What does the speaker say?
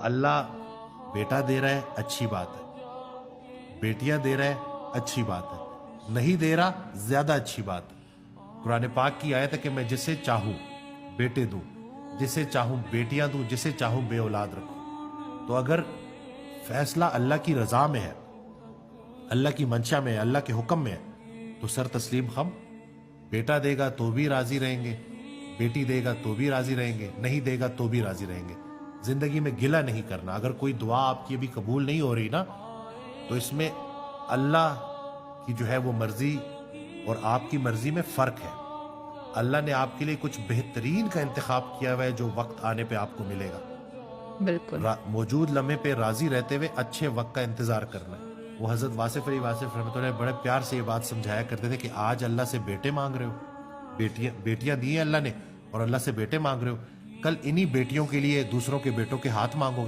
اللہ بیٹا دے رہا ہے اچھی بات ہے، بیٹیاں دے رہا ہے اچھی بات ہے، نہیں دے رہا زیادہ اچھی بات ہے۔ قرآن پاک کی آیت ہے کہ میں جسے چاہوں بیٹے دوں، جسے چاہوں بیٹیاں دوں، جسے چاہوں بے اولاد رکھوں۔ تو اگر فیصلہ اللہ کی رضا میں ہے، اللہ کی منشا میں ہے، اللہ کے حکم میں ہے، تو سر تسلیم خم، بیٹا دے گا تو بھی راضی رہیں گے، بیٹی دے گا تو بھی راضی رہیں گے، نہیں دے گا تو بھی راضی رہیں گے۔ زندگی میں گلہ نہیں کرنا۔ اگر کوئی دعا آپ کی ابھی قبول نہیں ہو رہی نا، تو اس میں اللہ کی جو ہے وہ مرضی اور آپ کی مرضی میں فرق ہے۔ اللہ نے آپ کے لیے کچھ بہترین کا انتخاب کیا ہوا ہے جو وقت آنے پہ آپ کو ملے گا۔ بالکل موجود لمحے پہ راضی رہتے ہوئے اچھے وقت کا انتظار کرنا ہے۔ وہ حضرت واصف علی واصف رحمۃ اللہ بڑے پیار سے یہ بات سمجھایا کرتے تھے کہ آج اللہ سے بیٹے مانگ رہے ہو، بیٹیاں دی ہیں اللہ نے اور اللہ سے بیٹے مانگ رہے ہو، کل انہی بیٹیوں کے لیے دوسروں کے بیٹوں کے ہاتھ مانگو گے۔